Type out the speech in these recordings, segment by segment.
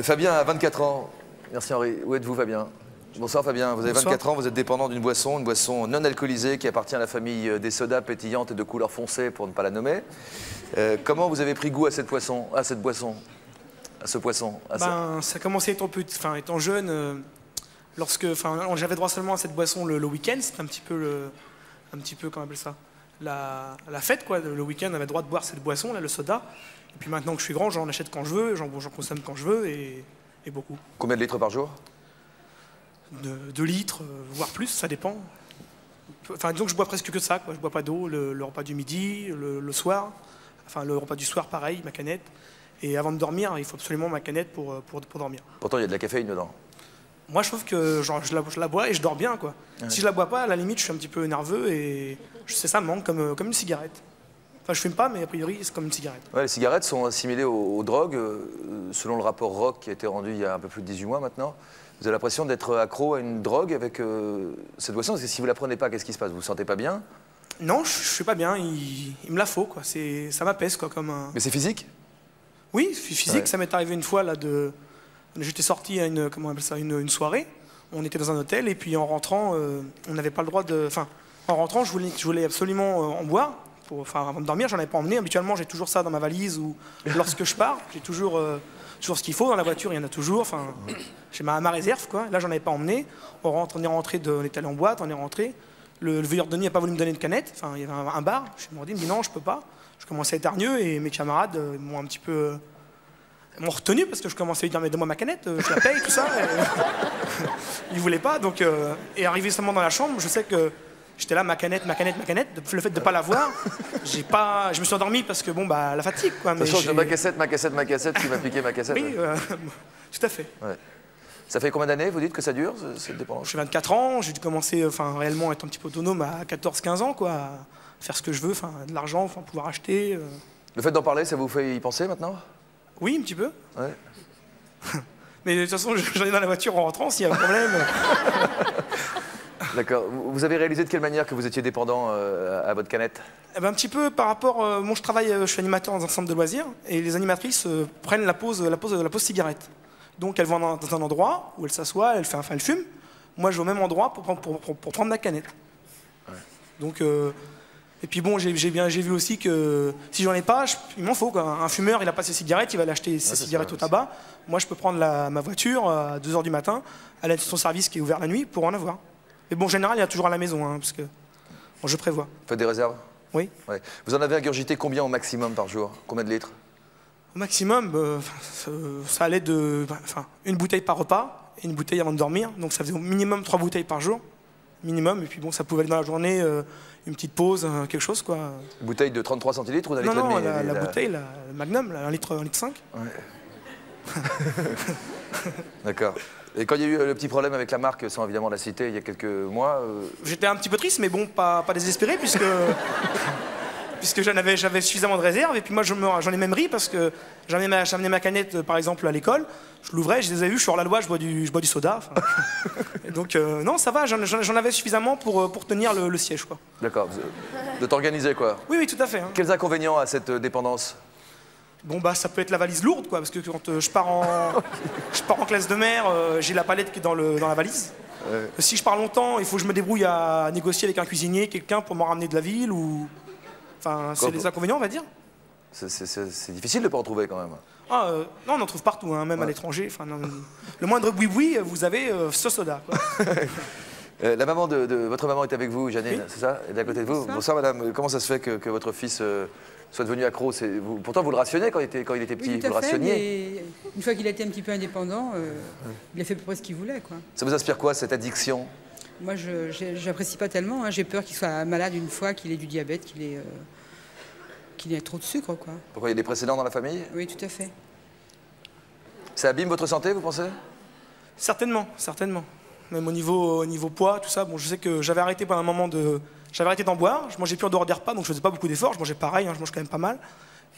Fabien a 24 ans. Merci Henri. Où êtes-vous Fabien? Bonsoir Fabien, vous avez 24 ans, vous êtes dépendant d'une boisson, une boisson non alcoolisée qui appartient à la famille des sodas pétillantes et de couleur foncée pour ne pas la nommer. Comment vous avez pris goût à cette boisson, à ce poisson Ça a commencé étant jeune, j'avais droit seulement à cette boisson le week-end, c'était un petit peu, comment on appelle ça, la fête quoi. Le week-end on avait le droit de boire cette boisson, là, le soda. Et puis maintenant que je suis grand, j'en achète quand je veux, j'en consomme quand je veux et beaucoup. Combien de litres par jour? 2 litres, voire plus, ça dépend. Enfin, disons que je bois presque que ça, quoi. Je bois pas d'eau, le repas du midi, le soir. Enfin, le repas du soir, pareil, ma canette. Et avant de dormir, il faut absolument ma canette pour dormir. Pourtant, il y a de la caféine dedans. Moi, je trouve que je la bois et je dors bien, quoi. Ouais. Si je la bois pas, à la limite, je suis un petit peu nerveux et ça me manque comme une cigarette. Enfin, je fume pas, mais a priori, c'est comme une cigarette. Ouais, les cigarettes sont assimilées aux drogues, selon le rapport Rock qui a été rendu il y a un peu plus de 18 mois maintenant. Vous avez l'impression d'être accro à une drogue avec cette boisson? Parce que si vous ne la prenez pas, qu'est-ce qui se passe? Vous vous sentez pas bien? Non, je suis pas bien. Il me la faut, quoi. Ça m'apaise, quoi, comme un... Mais c'est physique? Oui, physique. Ouais. Ça m'est arrivé une fois, là, j'étais sorti à une soirée. On était dans un hôtel, et puis en rentrant, on n'avait pas le droit de... Enfin, en rentrant, je voulais absolument en boire. Avant de dormir, j'en avais pas emmené. Habituellement, j'ai toujours ça dans ma valise, ou lorsque je pars, j'ai toujours ce qu'il faut dans la voiture, il y en a toujours. Enfin, j'ai ma réserve, quoi. Là, j'en avais pas emmené. On est rentré, on est allé en boîte, on est rentré. Le veilleur de nuit n'a pas voulu me donner de canette. Enfin, il y avait un bar. Je me dis non, je peux pas. Je commençais à être hargneux et mes camarades m'ont un petit peu retenu parce que je commençais à lui dire mais donne-moi ma canette, je la paye, tout ça. Ils voulaient pas. Donc, et arrivé seulement dans la chambre, je sais que j'étais là, ma canette. Le fait de ne pas l'avoir, je me suis endormi parce que la fatigue, quoi. Ça change de ma cassette, tu m'as piqué ma cassette. Oui, tout à fait. Ouais. Ça fait combien d'années, vous dites, que ça dure, cette dépendance? J'ai 24 ans, j'ai dû commencer réellement à être un petit peu autonome à 14-15 ans, quoi, à faire ce que je veux, de l'argent, pouvoir acheter. Le fait d'en parler, ça vous fait y penser maintenant? Oui, un petit peu. Ouais. Mais de toute façon, j'en ai dans la voiture en rentrant, s'il y a un problème. D'accord. Vous avez réalisé de quelle manière que vous étiez dépendant à votre canette? Un petit peu par rapport... je suis animateur dans un centre de loisirs, et les animatrices prennent la pause cigarette. Donc elles vont dans un endroit où elles s'assoient, elles fument. Moi, je vais au même endroit pour prendre ma canette. Ouais. Donc, et puis bon, j'ai vu aussi que si j'en ai pas, il m'en faut, quoi. Un fumeur, il n'a pas ses cigarettes, il va aller acheter ses cigarettes au tabac. Moi, je peux prendre ma voiture à 2 h du matin, aller à son service qui est ouvert la nuit pour en avoir. Mais bon, en général, il y a toujours à la maison, hein, parce que je prévois. Vous faites des réserves? Oui. Ouais. Vous en avez ingurgité combien au maximum par jour? Combien de litres? Au maximum, ça allait de une bouteille par repas et une bouteille avant de dormir. Donc ça faisait au minimum 3 bouteilles par jour. Minimum. Et puis bon, ça pouvait aller dans la journée, une petite pause, quelque chose, quoi. Une bouteille de 33 centilitres ou d'un litre et demi? Non, la bouteille, la Magnum, 1 litre 5. Ouais. D'accord. Et quand il y a eu le petit problème avec la marque, sans évidemment la citer, il y a quelques mois... J'étais un petit peu triste, mais bon, pas désespéré, puisque j'avais suffisamment de réserve. Et puis moi, j'en ai même ri, parce que j'amenais ma canette, par exemple, à l'école. Je l'ouvrais, je les ai vus, je suis hors la loi, je bois du soda. Et donc, non, ça va, j'en avais suffisamment pour tenir le siège, quoi. D'accord. De t'organiser, quoi. Oui, tout à fait. Hein. Quels inconvénients à cette dépendance? Bon, ça peut être la valise lourde, quoi, parce que quand je pars en classe de mer, j'ai la palette qui est dans la valise. Ouais. Si je pars longtemps, il faut que je me débrouille à négocier avec un cuisinier, quelqu'un pour m'en ramener de la ville, ou... Enfin, c'est des inconvénients, on va dire. C'est difficile de ne pas en trouver, quand même. Non, on en trouve partout, hein, même à l'étranger. Le moindre boui-boui, vous avez ce soda, quoi. Votre maman est avec vous, Janine, oui. C'est ça? Elle est à côté de vous. Bonsoir, madame. Comment ça se fait que votre fils soit devenu accro? Pourtant, vous le rationnez quand il était petit, oui, vous le rationniez. Mais une fois qu'il a été un petit peu indépendant, il a fait à peu près ce qu'il voulait, quoi. Ça vous inspire quoi, cette addiction? Moi, je n'apprécie pas tellement. Hein. J'ai peur qu'il soit malade une fois, qu'il ait du diabète, qu'il ait trop de sucre, quoi. Pourquoi? Il y a des précédents dans la famille? Oui, tout à fait. Ça abîme votre santé, vous pensez? Certainement, certainement. Même au niveau poids, tout ça. Bon, je sais que j'avais arrêté pendant un moment j'avais arrêté d'en boire. Je mangeais plus en dehors des repas, donc je faisais pas beaucoup d'efforts. Je mangeais pareil, hein, je mange quand même pas mal.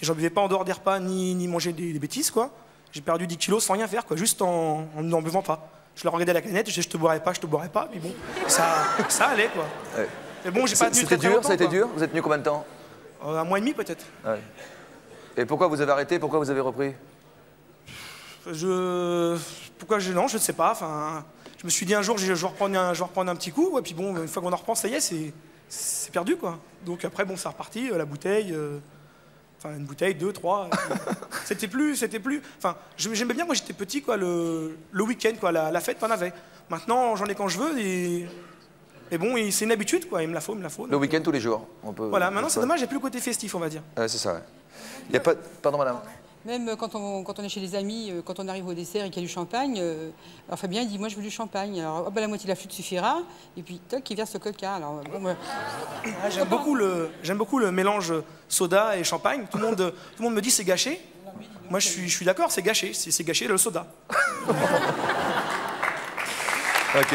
Et j'en buvais pas en dehors des repas, ni manger des bêtises, quoi. J'ai perdu 10 kilos sans rien faire, quoi, juste en n'en buvant pas. Je leur regardais la canette, je disais je te boirai pas, puis bon, ça allait, quoi. Ouais. Mais bon, j'ai pas tenu très longtemps. Ça a été dur? Vous êtes tenu combien de temps? 1 mois et demi, peut-être. Ouais. Et pourquoi vous avez arrêté? Pourquoi vous avez repris? Pourquoi non, je ne sais pas. Enfin, je me suis dit un jour, je vais reprendre un petit coup. Et puis bon, une fois qu'on en reprend, ça y est, c'est perdu, quoi. Donc après, bon, c'est reparti, la bouteille. Enfin, une bouteille, 2, 3. C'était plus. Enfin, j'aimais bien quand j'étais petit, quoi, le week-end, quoi, la fête, t'en avais. Maintenant, j'en ai quand je veux. Et bon, c'est une habitude, quoi. Il me la faut. Le week-end, tous les jours. Voilà, maintenant, c'est dommage, il n'y a plus le côté festif, on va dire. Ouais, c'est ça, ouais. Il y a pas... Pardon, madame. Même quand on est chez les amis, quand on arrive au dessert et qu'il y a du champagne, alors Fabien il dit moi je veux du champagne. Alors la moitié de la flûte suffira, et puis toc, il verse le coca. Alors, j'aime beaucoup le mélange soda et champagne. Tout le monde me dit c'est gâché. Moi je suis d'accord, c'est gâché. C'est gâché le soda. Ok.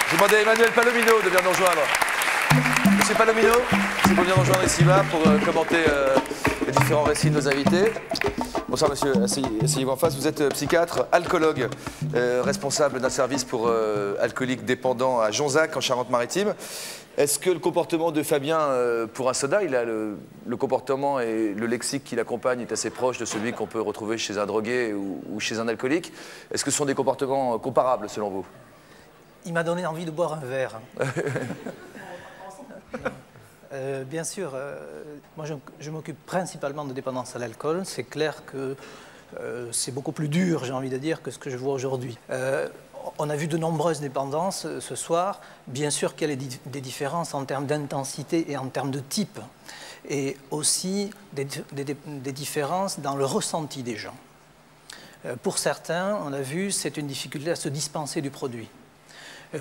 Je demandais à Emmanuel Palomino de venir nous rejoindre. Monsieur Palomino, c'est pour venir nous rejoindre ici-bas pour commenter les différents récits de nos invités. Bonsoir monsieur, asseyez-vous en face. Vous êtes psychiatre, alcoologue, responsable d'un service pour alcooliques dépendants à Jonzac, en Charente-Maritime. Est-ce que le comportement de Fabien pour un soda, il a le comportement et le lexique qui l'accompagne est assez proche de celui qu'on peut retrouver chez un drogué ou chez un alcoolique? Est-ce que ce sont des comportements comparables selon vous? Il m'a donné envie de boire un verre. Bien sûr, moi je m'occupe principalement de dépendance à l'alcool. C'est clair que c'est beaucoup plus dur, j'ai envie de dire, que ce que je vois aujourd'hui. On a vu de nombreuses dépendances ce soir. Bien sûr qu'il y a des différences en termes d'intensité et en termes de type. Et aussi des différences dans le ressenti des gens. Pour certains, on a vu, c'est une difficulté à se dispenser du produit.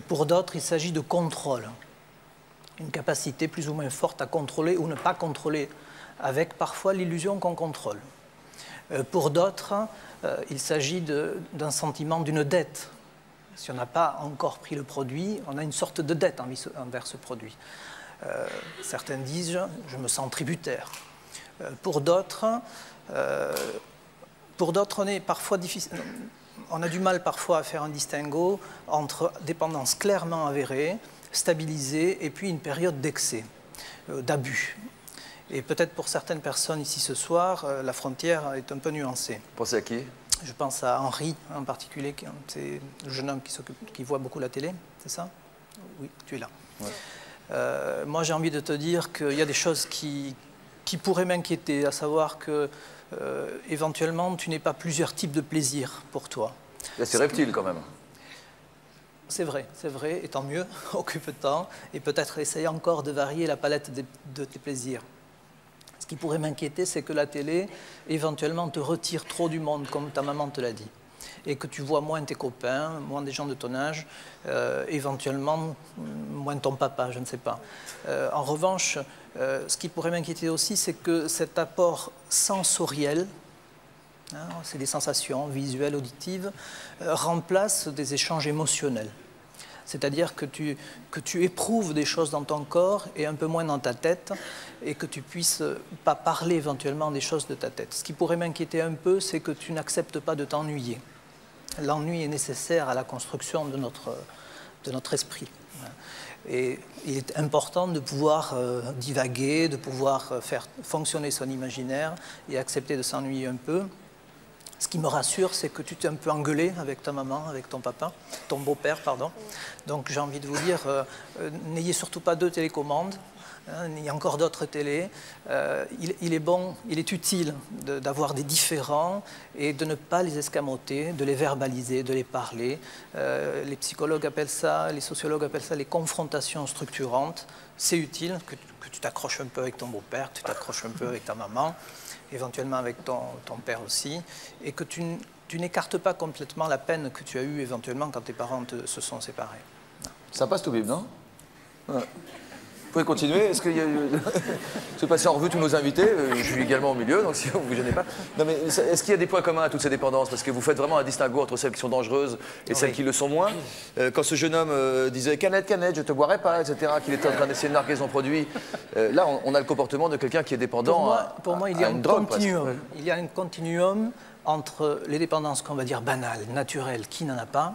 Pour d'autres, il s'agit de contrôle. Une capacité plus ou moins forte à contrôler ou ne pas contrôler, avec parfois l'illusion qu'on contrôle. Pour d'autres, il s'agit d'un sentiment d'une dette. Si on n'a pas encore pris le produit, on a une sorte de dette envers ce produit. Certains disent « je me sens tributaire ». Pour d'autres, on a du mal parfois à faire un distinguo entre dépendance clairement avérée, stabilisée, et puis une période d'excès, d'abus. Et peut-être pour certaines personnes ici ce soir, la frontière est un peu nuancée. Vous pensez à qui? Je pense à Henri en particulier, c'est le jeune homme qui voit beaucoup la télé, c'est ça? Oui, tu es là. Ouais. Moi j'ai envie de te dire qu'il y a des choses qui pourraient m'inquiéter, à savoir que éventuellement tu n'aies pas plusieurs types de plaisir pour toi. C'est reptile quand même. C'est vrai, et tant mieux, occupe-t'en, et peut-être essaye encore de varier la palette de tes plaisirs. Ce qui pourrait m'inquiéter, c'est que la télé, éventuellement, te retire trop du monde, comme ta maman te l'a dit, et que tu vois moins tes copains, moins des gens de ton âge, éventuellement, moins ton papa, je ne sais pas. En revanche, ce qui pourrait m'inquiéter aussi, c'est que cet apport sensoriel, c'est des sensations visuelles, auditives, remplacent des échanges émotionnels. C'est-à-dire que tu éprouves des choses dans ton corps et un peu moins dans ta tête, et que tu puisses pas parler éventuellement des choses de ta tête. Ce qui pourrait m'inquiéter un peu, c'est que tu n'acceptes pas de t'ennuyer. L'ennui est nécessaire à la construction de notre esprit. Et il est important de pouvoir divaguer, de pouvoir faire fonctionner son imaginaire et accepter de s'ennuyer un peu. Ce qui me rassure, c'est que tu t'es un peu engueulé avec ta maman, avec ton papa, ton beau-père, pardon. Donc j'ai envie de vous dire, n'ayez surtout pas 2 télécommandes, il y a encore d'autres télés. Il est bon, il est utile d'avoir des différends et de ne pas les escamoter, de les verbaliser, de les parler. Les psychologues appellent ça, les sociologues appellent ça les confrontations structurantes. C'est utile que tu t'accroches un peu avec ton beau-père, que tu t'accroches un peu avec ta maman, éventuellement avec ton père aussi, et que tu n'écartes pas complètement la peine que tu as eue éventuellement quand tes parents se sont séparés. Ça passe tout bim, non? Ouais. Vous pouvez continuer. Est-ce qu'il y a... Je vais passer en revue tous nos invités. Je suis également au milieu, donc si vous ne vous gênez pas. Non, mais est-ce qu'il y a des points communs à toutes ces dépendances? Parce que vous faites vraiment un distinguo entre celles qui sont dangereuses et celles qui le sont moins. Quand ce jeune homme disait « Canette, je te boirai pas », etc., qu'il était en train d'essayer de narguer son produit, là, on a le comportement de quelqu'un qui est dépendant pour moi, il y a un continuum. Il y a un continuum entre les dépendances qu'on va dire banales, naturelles, qui n'en a pas,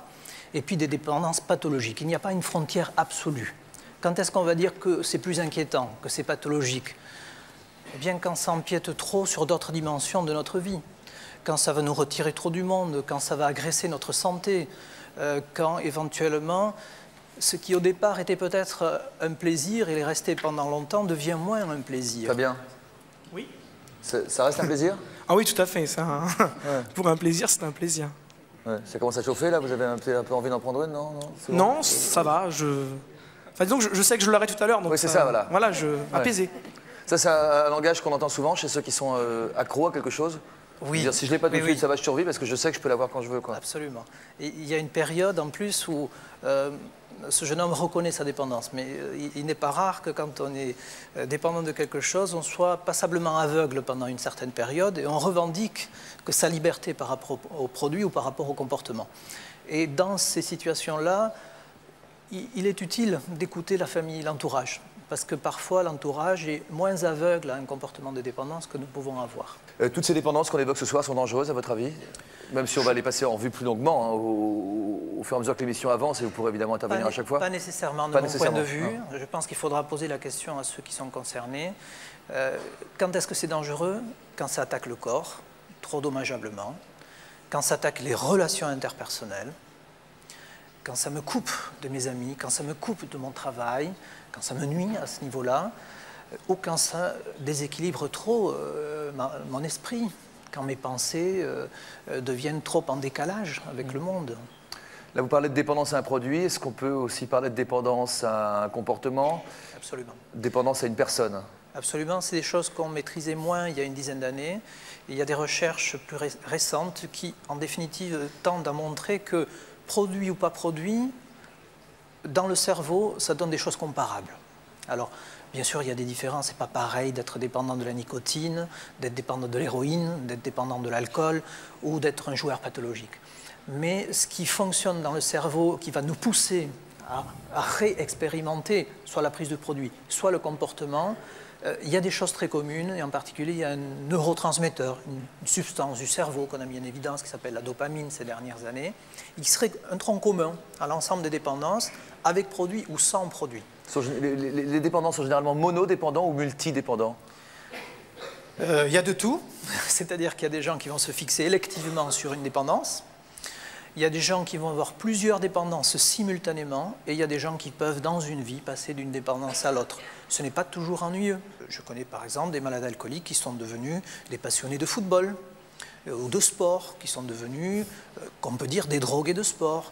et puis des dépendances pathologiques. Il n'y a pas une frontière absolue. Quand est-ce qu'on va dire que c'est plus inquiétant, que c'est pathologique? Eh bien, quand ça empiète trop sur d'autres dimensions de notre vie. quand ça va nous retirer trop du monde, quand ça va agresser notre santé, quand éventuellement ce qui au départ était peut-être un plaisir, il est resté pendant longtemps, devient moins un plaisir. Fabien? Oui. Ça reste un plaisir? Ah oui, tout à fait. Ça, pour un plaisir, c'est un plaisir. Ouais. Ça commence à chauffer là? Vous avez un peu envie d'en prendre une? Non, non, ça va. Enfin, disons que je sais que je l'aurai tout à l'heure. Oui, c'est ça, voilà. Voilà, apaisé. Ça, c'est un langage qu'on entend souvent chez ceux qui sont accros à quelque chose. Oui. Dire, si je ne l'ai pas tout de suite, ça va, je survis parce que je sais que je peux l'avoir quand je veux. Quoi. Absolument. Et il y a une période en plus où ce jeune homme reconnaît sa dépendance. Mais il n'est pas rare que quand on est dépendant de quelque chose, on soit passablement aveugle pendant une certaine période et on revendique que sa liberté par rapport au produit ou par rapport au comportement. Et dans ces situations-là, il est utile d'écouter la famille, l'entourage. Parce que parfois, l'entourage est moins aveugle à un comportement de dépendance que nous pouvons avoir. Toutes ces dépendances qu'on évoque ce soir sont dangereuses, à votre avis? Même si on va les passer en vue plus longuement, hein, au fur et à mesure que l'émission avance, et vous pourrez évidemment intervenir à chaque fois. Pas nécessairement, de mon point de vue. Je pense qu'il faudra poser la question à ceux qui sont concernés. Quand est-ce que c'est dangereux? Quand ça attaque le corps, trop dommageablement. Quand ça attaque les relations interpersonnelles. Quand ça me coupe de mes amis, quand ça me coupe de mon travail, quand ça me nuit à ce niveau-là, ou quand ça déséquilibre trop mon esprit, quand mes pensées deviennent trop en décalage avec le monde. Là, vous parlez de dépendance à un produit. Est-ce qu'on peut aussi parler de dépendance à un comportement? Absolument. Dépendance à une personne? Absolument. C'est des choses qu'on maîtrisait moins il y a une dizaine d'années. Il y a des recherches plus récentes qui, en définitive, tendent à montrer que produit ou pas produit, dans le cerveau, ça donne des choses comparables. Alors, bien sûr, il y a des différences. C'est pas pareil d'être dépendant de la nicotine, d'être dépendant de l'héroïne, d'être dépendant de l'alcool ou d'être un joueur pathologique. Mais ce qui fonctionne dans le cerveau, qui va nous pousser à réexpérimenter soit la prise de produit, soit le comportement, il y a des choses très communes, et en particulier, il y a un neurotransmetteur, une substance du cerveau qu'on a mis en évidence qui s'appelle la dopamine ces dernières années, et qui serait un tronc commun à l'ensemble des dépendances, avec produit ou sans produit. Les dépendants sont généralement monodépendants ou multidépendants? Il y a de tout, c'est-à-dire qu'il y a des gens qui vont se fixer électivement sur une dépendance, il y a des gens qui vont avoir plusieurs dépendances simultanément, et il y a des gens qui peuvent, dans une vie, passer d'une dépendance à l'autre. Ce n'est pas toujours ennuyeux. Je connais par exemple des malades alcooliques qui sont devenus des passionnés de football ou de sport, qui sont devenus, qu'on peut dire, des drogués de sport.